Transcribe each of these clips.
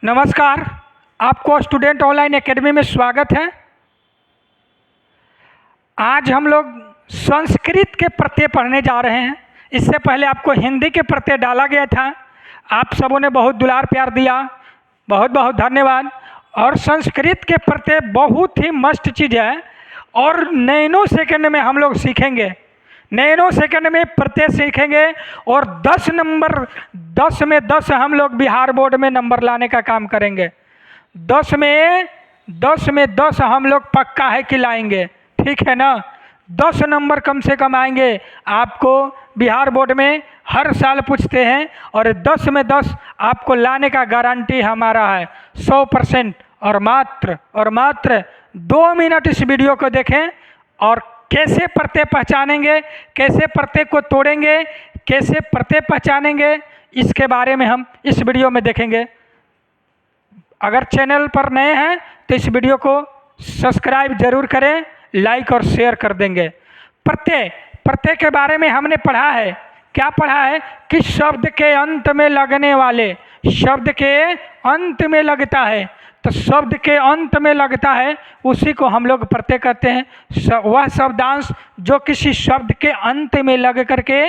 नमस्कार। आपको student online academy में स्वागत है। आज हम लोग संस्कृत के प्रत्यय पढ़ने जा रहे हैं। इससे पहले आपको हिंदी के प्रत्यय डाला गया था। आप सबों ने बहुत दुलार प्यार दिया, बहुत बहुत धन्यवाद। और संस्कृत के प्रत्यय बहुत ही मस्त चीज़ है और नैनो सेकंड में हम लोग सीखेंगे। नैनो सेकंड में प्रत्यय सीखेंगे और 10 नंबर 10 में 10 हम लोग बिहार बोर्ड में नंबर लाने का काम करेंगे। 10 में 10 हम लोग पक्का है कि लाएंगे, ठीक है ना। 10 नंबर कम से कम आएंगे। आपको बिहार बोर्ड में हर साल पूछते हैं और 10 में 10 आपको लाने का गारंटी हमारा है 100%। और मात्र 2 मिनट इस वीडियो को देखें और कैसे प्रत्यय पहचानेंगे, कैसे प्रत्यय को तोड़ेंगे, कैसे प्रत्यय पहचानेंगे, इसके बारे में हम इस वीडियो में देखेंगे। अगर चैनल पर नए हैं तो इस वीडियो को सब्सक्राइब जरूर करें, लाइक और शेयर कर देंगे। प्रत्यय के बारे में हमने पढ़ा है। क्या पढ़ा है कि शब्द के अंत में लगने वाले, शब्द के अंत में लगता है, तो शब्द के अंत में लगता है उसी को हम लोग प्रत्यय कहते हैं। वह शब्दांश जो किसी शब्द के अंत में लग करके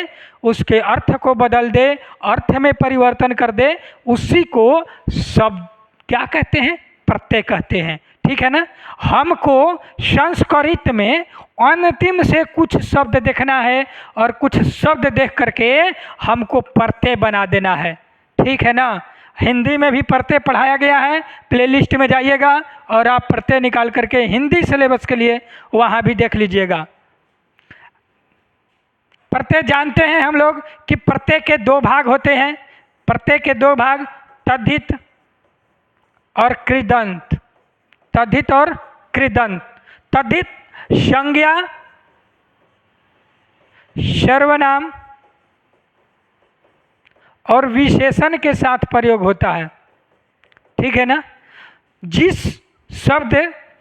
उसके अर्थ को बदल दे, अर्थ में परिवर्तन कर दे, उसी को शब्द क्या कहते हैं? प्रत्यय कहते हैं, ठीक है ना। हमको संस्कृत में अंतिम से कुछ शब्द देखना है और कुछ शब्द देख करके हमको प्रत्यय बना देना है, ठीक है ना। हिंदी में भी प्रत्यय पढ़ाया गया है, प्लेलिस्ट में जाइएगा और आप प्रत्यय निकाल करके हिंदी सिलेबस के लिए वहाँ भी देख लीजिएगा। प्रत्यय जानते हैं हम लोग कि प्रत्यय के 2 भाग होते हैं। प्रत्यय के 2 भाग तद्धित और कृदंत। तद्धित और कृदंत। तद्धित संज्ञा, सर्वनाम और विशेषण के साथ प्रयोग होता है, ठीक है ना। जिस शब्द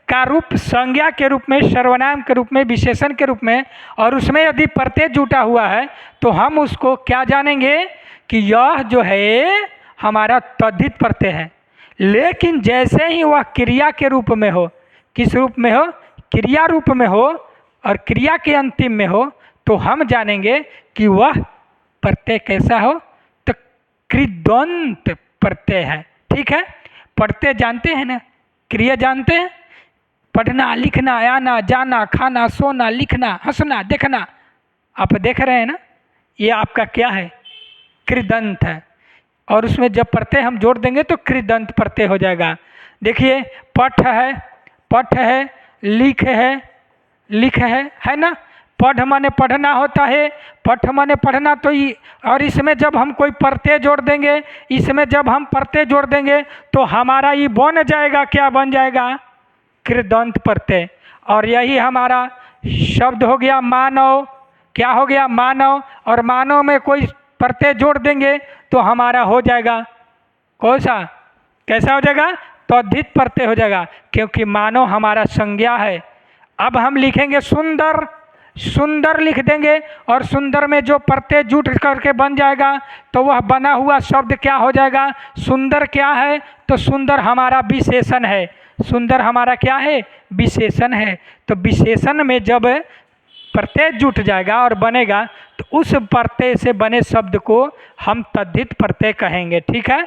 का रूप संज्ञा के रूप में, सर्वनाम के रूप में, विशेषण के रूप में और उसमें यदि प्रत्यय जुटा हुआ है तो हम उसको क्या जानेंगे कि यह जो है हमारा तद्धित प्रत्यय है। लेकिन जैसे ही वह क्रिया के रूप में हो, किस रूप में हो? क्रिया रूप में हो और क्रिया के अंतिम में हो, तो हम जानेंगे कि वह प्रत्यय कैसा हो, तो कृदंत प्रत्यय है, ठीक है। प्रत्यय जानते हैं ना, क्रिया जानते हैं? पढ़ना, लिखना, आना, जाना, खाना, सोना, लिखना, हंसना, देखना। आप देख रहे हैं ना, ये आपका क्या है? कृदंत है। और उसमें जब प्रत्यय हम जोड़ देंगे तो कृदंत प्रत्यय हो जाएगा। देखिए पठ है, लिख है ना। पढ़ माने पढ़ना होता है, पठ माने पढ़ना। तो और इसमें जब हम कोई प्रत्यय जोड़ देंगे, इसमें जब हम प्रत्यय जोड़ देंगे तो हमारा ये बन जाएगा, क्या बन जाएगा? कृदंत प्रत्यय। और यही हमारा शब्द हो गया मानव। क्या हो गया? मानव। और मानव में कोई प्रत्यय जोड़ देंगे तो हमारा हो जाएगा कौन सा? कैसा हो जाएगा? तद्धित प्रत्यय हो जाएगा, क्योंकि मानव हमारा संज्ञा है। अब हम लिखेंगे सुंदर, सुंदर लिख देंगे और सुंदर में जो प्रत्यय जुट करके बन जाएगा तो वह बना हुआ शब्द क्या हो जाएगा? सुंदर। क्या है? तो सुंदर हमारा विशेषण है। सुंदर हमारा क्या है? विशेषण है। तो विशेषण में जब प्रत्यय जुट जाएगा और बनेगा तो उस प्रत्यय से बने शब्द को हम तद्धित प्रत्यय कहेंगे, ठीक है।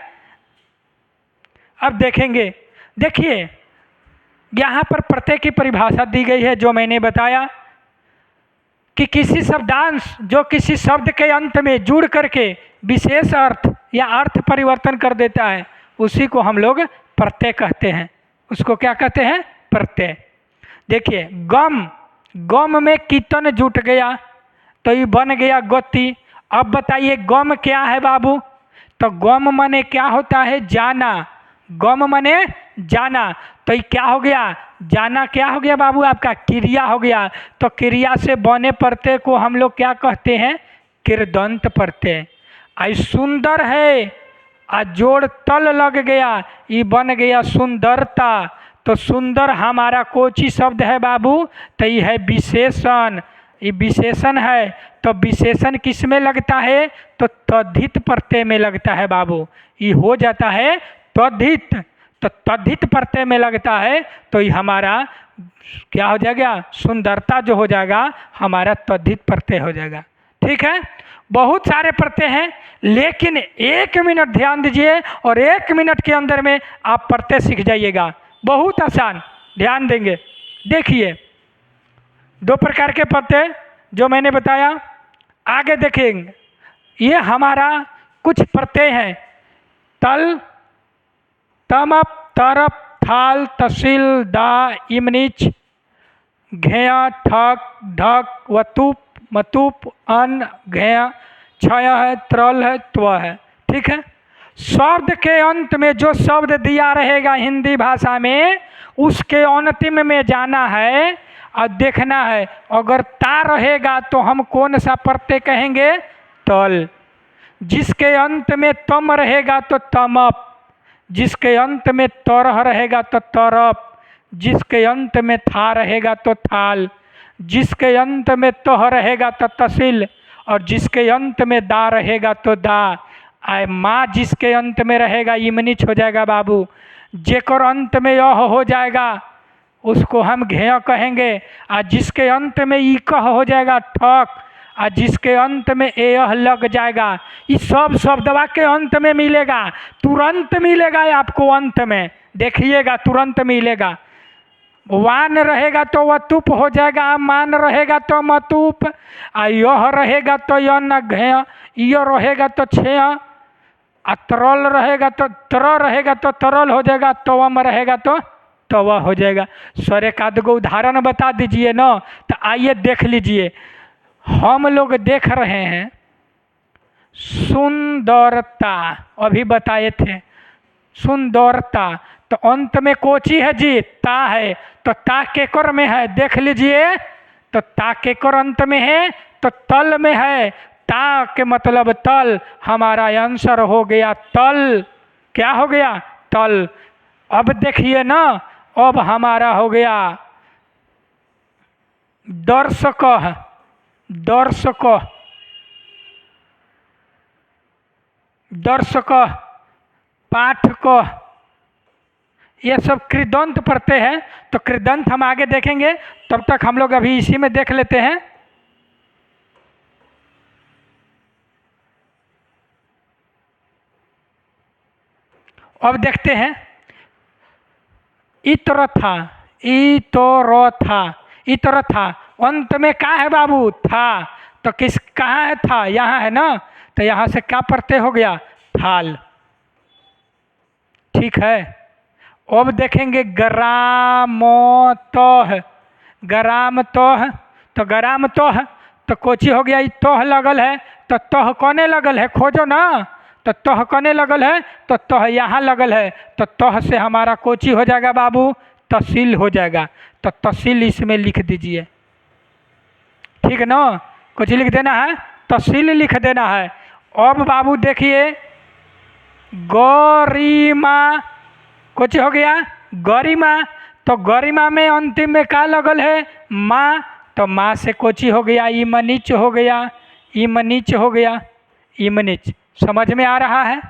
अब देखेंगे, देखिए यहाँ पर प्रत्यय की परिभाषा दी गई है जो मैंने बताया कि किसी शब्दांश जो किसी शब्द के अंत में जुड़ करके विशेष अर्थ या अर्थ परिवर्तन कर देता है उसी को हम लोग प्रत्यय कहते हैं। उसको क्या कहते हैं? प्रत्यय। देखिए गम में कीर्तन जुट गया तो ये बन गया गति। अब बताइए गम क्या है बाबू? तो गम माने क्या होता है? जाना। गम माने जाना। तो ये क्या हो गया? जाना क्या हो गया बाबू? आपका क्रिया हो गया। तो क्रिया से बने प्रत्यय को हम लोग क्या कहते हैं? कृदंत प्रत्यय। आई सुंदर है, आ जोड़ तल लग गया, ये बन गया सुंदरता। तो सुंदर हमारा कोची शब्द है बाबू? तो ये है विशेषण। ये विशेषण है। तो विशेषण किस में लगता है? तो तद्धित प्रत्यय में लगता है बाबू। ये हो जाता है त्वधित, तो त्वधित प्रत्यय में लगता है तो ये हमारा क्या हो जाएगा, सुंदरता जो हो जाएगा हमारा त्वधित प्रत्यय हो जाएगा। ठीक है, बहुत सारे प्रत्यय हैं, लेकिन 1 मिनट ध्यान दीजिए और 1 मिनट के अंदर में आप प्रत्यय सीख जाइएगा, बहुत आसान, ध्यान देंगे। देखिए 2 प्रकार के प्रत्यय जो मैंने बताया, आगे देखेंगे। ये हमारा कुछ प्रत्यय हैं, तल, तमप, तरप, थाल, तहसील, दा, इमनीच, घेया, ठक, ढक, वतुप, मतुप, अन्न, घेया, छय है, त्रल है, त्व है। ठीक है, शब्द के अंत में जो शब्द दिया रहेगा हिंदी भाषा में, उसके अंतिम में जाना है और देखना है। अगर ता रहेगा तो हम कौन सा प्रत्यय कहेंगे, तल। जिसके अंत में तम रहेगा तो तमप, जिसके अंत में तरह रहेगा तो तरप, जिसके अंत में था रहेगा तो थाल, जिसके अंत में तह रहेगा तो तहसील, और जिसके अंत में दा रहेगा तो दा। आय माँ जिसके अंत में रहेगा इमनिच हो जाएगा बाबू। जेकर अंत में यह हो जाएगा उसको हम घेय कहेंगे, और जिसके अंत में ई कह हो जाएगा ठक, और जिसके अंत में एह लग जाएगा। इस सब शब्दवा के अंत में मिलेगा, तुरंत मिलेगा आपको, अंत में देखिएगा तुरंत मिलेगा। वान रहेगा तो वतुप हो जाएगा, मान रहेगा तो मतुप, और यह रहेगा तो यन घेय, यह रहेगा तो छेय, तरल रहेगा तो तर रहेगा तो तरल हो जाएगा, तवम रहेगा तो तवा हो जाएगा। सर एक आध गो उदाहरण बता दीजिए ना, तो आइए देख लीजिए। हम लोग देख रहे हैं सुंदरता, अभी बताए थे सुंदरता, तो अंत में कोची है जी, ता है, तो ता केकर में है देख लीजिए, तो ता केकर अंत में है तो तल में है, ता के मतलब तल, हमारा आंसर हो गया तल। क्या हो गया, तल। अब देखिए ना, अब हमारा हो गया दर्शक, दर्शक, दर्शक, पाठक, ये सब कृदंत प्रत्यय है। तो कृदंत हम आगे देखेंगे, तब तक हम लोग अभी इसी में देख लेते हैं। अब देखते हैं इतर था, इतर था, इतर था, अंत में क्या है बाबू, था। तो किस कहाँ है था, यहाँ है ना, तो यहाँ से क्या प्रत्यय हो गया, थाल। ठीक है, अब देखेंगे ग्रामतः, ग्रामतः, तो ग्रामतः, तो कोची हो गया, तह लगल है, तो तह कौने लगल है, खोजो ना, तो तह कौने लगल है, तो तह यहाँ लगल है, तो तह से हमारा कोची हो जाएगा बाबू, तहसील हो जाएगा। तो तहसील इसमें लिख दीजिए, ठीक है ना, कुछ लिख देना है, तहसील लिख देना है। अब बाबू देखिए गरिमा, कुछ हो गया गरिमा, तो गरिमा में अंतिम में क्या लगल है, माँ, तो माँ से कोची हो गया, इमनिच हो गया, इमनिच हो गया, इमनिच। समझ में आ रहा है,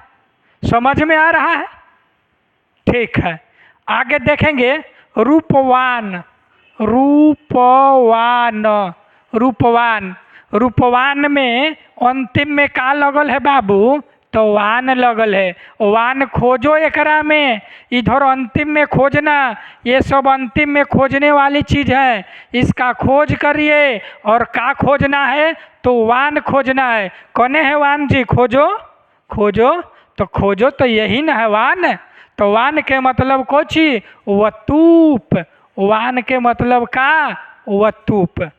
समझ में आ रहा है। ठीक है, आगे देखेंगे रूपवान, रूपवान, रूपवान, रूपवान में अंतिम में का लगल है बाबू, तो वान लगल है। वान खोजो एकरा में, इधर अंतिम में खोजना, ये सब अंतिम में खोजने वाली चीज है, इसका खोज करिए। और का खोजना है, तो वान खोजना है। कौने है वान जी, खोजो, खोजो, तो खोजो तो यही ना है वान। तो वान के मतलब कोची, वतूप, वान के मतलब का, वतूप।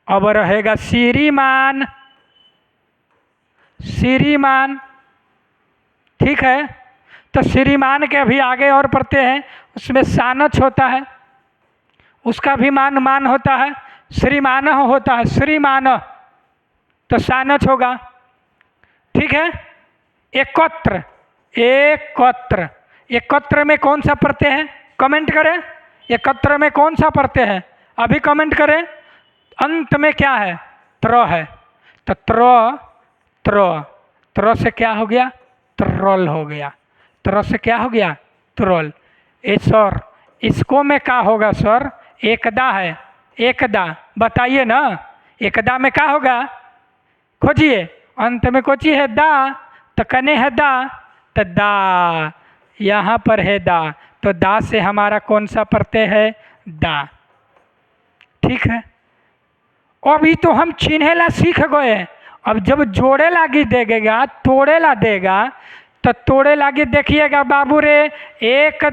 अब रहेगा श्रीमान, श्रीमान। ठीक है, तो श्रीमान के अभी आगे और पढ़ते हैं, उसमें सानच होता है, उसका भी मान मान होता है, श्रीमान होता है, श्रीमान, तो सानच होगा। ठीक है, एकत्र, एकत्र, एकत्र में कौन सा प्रत्यय है, कमेंट करें, एकत्र में कौन सा प्रत्यय है, अभी कमेंट करें। अंत में क्या है, त्र है, तो त्र, त्र, त्र से क्या हो गया, तरल हो गया। तरह से क्या हो गया त्रोल। ए सर इसको में क्या होगा सर, एकदा है, एकदा बताइए ना, एकदा में क्या होगा, खोजिए, अंत में कोची है दा, तो कने है दा, तो दा यहाँ पर है दा, तो दा से हमारा कौन सा प्रत्यय है, दा। ठीक है, अभी तो हम चिन्हेला सीख गए। अब जब जोड़े लागी देगा, तोड़े ला देगा, तो तोड़े लागी देखिएगा बाबू रे, एक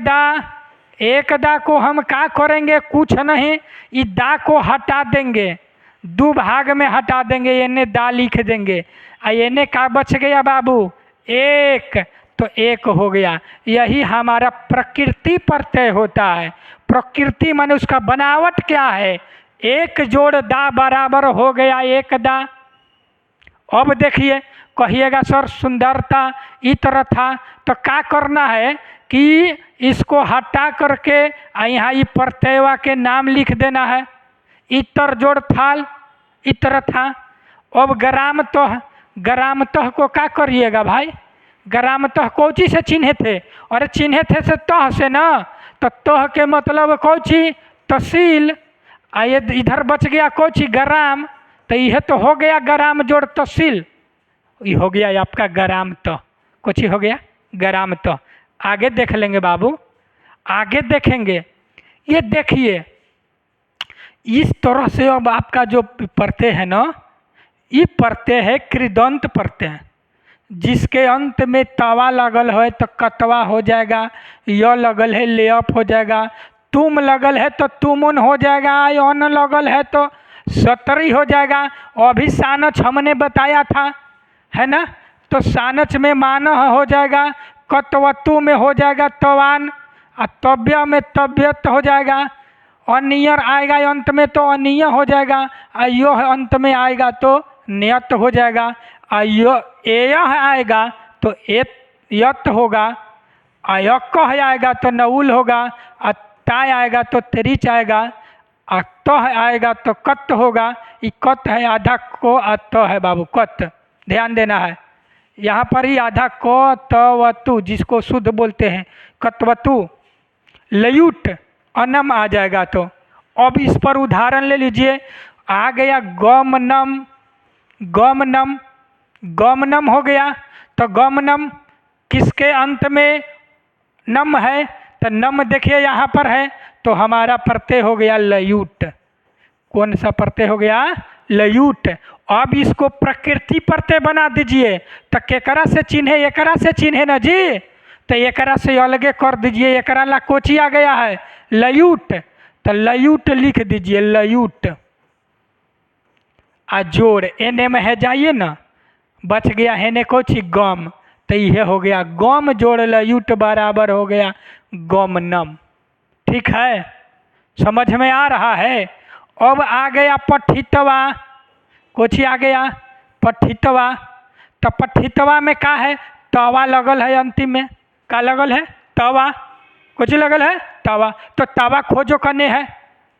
दा को हम क्या करेंगे, कुछ नहीं, इस दा को हटा देंगे, दो भाग में हटा देंगे, इन्हें दा लिख देंगे, इन्हें क्या बच गया बाबू, एक, तो एक हो गया। यही हमारा प्रकृति प्रत्यय होता है। प्रकृति माने उसका बनावट क्या है, एक जोड़ दा बराबर हो गया एक दा। अब देखिए, कहिएगा सर सुंदरता इतर था, तो क्या करना है कि इसको हटा करके यहाँ ये प्रत्ययवा के नाम लिख देना है, इतर जोड़ थाल, इतर था। अब ग्रामतः को क्या करिएगा भाई, ग्रामतः कौची से चिन्हे थे, अरे चिन्हे थे से तह से ना, तो तह के मतलब कौची, तहसील, ये इधर बच गया कौची ग्राम, तो यह तो हो गया ग्राम जोड़ तहसील, ये हो गया आपका ग्राम तो, कुछ हो गया ग्राम तो। आगे देख लेंगे बाबू, आगे देखेंगे, ये देखिए इस तरह से अब आपका जो प्रत्यय है ना, ये प्रत्यय है कृदंत प्रत्यय, जिसके अंत में तवा लगल है तो कतवा हो जाएगा, य लगल है लेअप हो जाएगा, तुम लगल है तो तुमुन हो जाएगा, अन लगल है तो सतरी हो जाएगा। अभी सानच हमने बताया था, है ना, तो सानच में मान हो जाएगा, कतवतु में हो जाएगा तवान, और तव्य में तव्यत हो जाएगा, अनियर आएगा अंत में तो अनिय हो जाएगा, अयो अंत में आएगा तो नियत हो जाएगा, अयो एयह आएगा तो यत होगा, अयक आएगा तो नऊल होगा, ताय आएगा तो त्रिच आएगा, तह आएगा तो कत होगा, ये कत है आधा को, त है बाबू कत, ध्यान देना है यहाँ पर ही, आधा क त वतु जिसको शुद्ध बोलते हैं कतवतु, लयुट अनम आ जाएगा। तो अब इस पर उदाहरण ले लीजिए, आ गया गमनम, गमनम, गमनम हो गया, तो गमनम किसके अंत में नम है, तो नम देखिए यहाँ पर है, तो हमारा प्रत्यय हो गया लयूट। कौन सा प्रत्यय हो गया, लयूट। अब इसको प्रकृति प्रत्यय बना दीजिए, तो केकरा से चिन्हे, एकरा से चिन्हे ना जी, तो एकरा से अलगे कर दीजिए, एकरा ला कोची आ गया है लयूट, तो लयूट लिख दीजिए लयूट, आ जोड़ एने में है जाइए ना, बच गया है ने कोची गम, तो यह हो गया गम जोड़ लयूट बराबर हो गया गमनम। ठीक है, समझ में आ रहा है। अब आ गया पठितवा, कोची आ गया पठितवा, तो पठितवा में क्या है, तवा लगल है अंतिम में, क्या लगल है तवा, कुछ लगल है तवा, तो तवा खोजो कने है,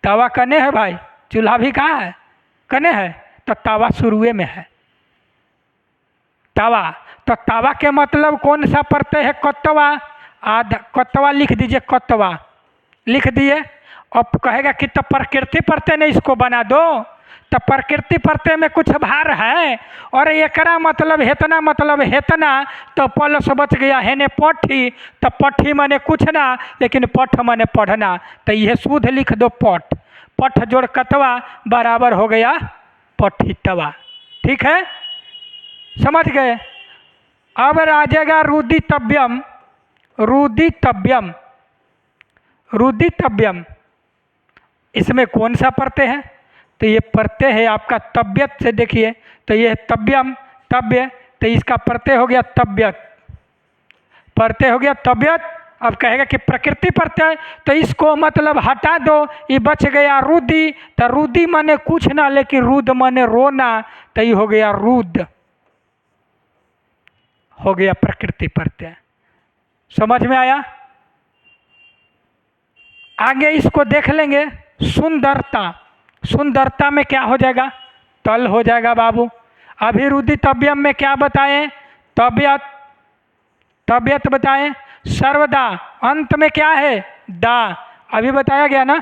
तवा कने है भाई, चूल्हा भी कहाँ है कने है, तो तवा शुरुए में है तवा, तो तवा के मतलब कौन सा प्रत्यय है, कतवा, आधा कतवा लिख दीजिए, कतवा लिख दिए। अब कहेगा कि तो प्रकृति प्रत्यय ने इसको बना दो, तो प्रकृति प्रत्यय में कुछ भार है, और एकरा मतलब हेतना, मतलब हेतना, तो प्लस बच गया है ने पठी, तो पठी माने कुछ ना, लेकिन पठ माने पढ़ना, तो यह शुद्ध लिख दो पठ, पठ जोड़ कतवा बराबर हो गया पठितवा। ठीक है, समझ गए। अब आ जाएगा रुदितव्यम, रुदितव्यम, रुदितव्यम, इसमें कौन सा प्रत्यय है, तो ये प्रत्यय है आपका तब्यत से, देखिए तो ये तव्यम तव्य, तो इसका प्रत्यय हो गया तब्यत, प्रत्यय हो गया तब्यत। अब कहेगा कि प्रकृति प्रत्यय, तो इसको मतलब हटा दो, ये बच गया रुदि, तो रुदि माने कुछ ना, लेकिन रुद माने रोना, तो ये हो गया रुद, हो गया प्रकृति प्रत्यय। समझ में आया। आगे इसको देख लेंगे, सुंदरता, सुंदरता में क्या हो जाएगा, तल हो जाएगा बाबू। अभिरुदितव्यम में क्या बताएं, तबियत, तबियत बताएं, सर्वदा, अंत में क्या है, दा। अभी बताया गया ना,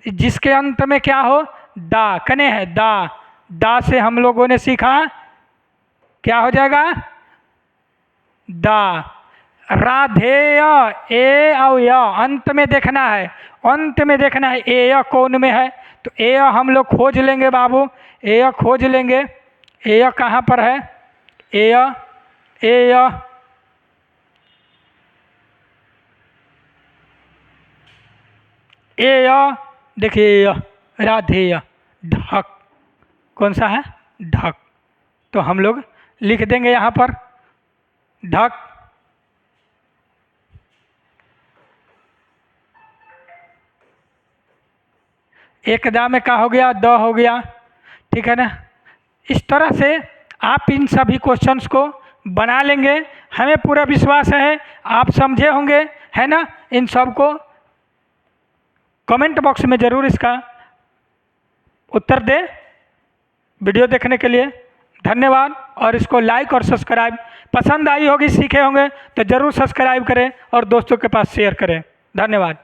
जिसके अंत में क्या हो, दा, कने है दा। दा से हम लोगों ने सीखा क्या हो जाएगा, दा। राधेय, ए और य अंत में देखना है, अंत में देखना है ए कौन में है, तो ए हम लोग खोज लेंगे बाबू, ए खोज लेंगे। ए कहाँ पर है, ए देखिए राधेय, ढक कौन सा है, ढक। तो हम लोग लिख देंगे यहाँ पर ढक। एक दा में क्या हो गया, द हो गया, ठीक है ना। इस तरह से आप इन सभी क्वेश्चंस को बना लेंगे, हमें पूरा विश्वास है आप समझे होंगे, है ना। इन सब को कमेंट बॉक्स में ज़रूर इसका उत्तर दें। वीडियो देखने के लिए धन्यवाद, और इसको लाइक और सब्सक्राइब, पसंद आई होगी, सीखे होंगे तो ज़रूर सब्सक्राइब करें और दोस्तों के पास शेयर करें। धन्यवाद।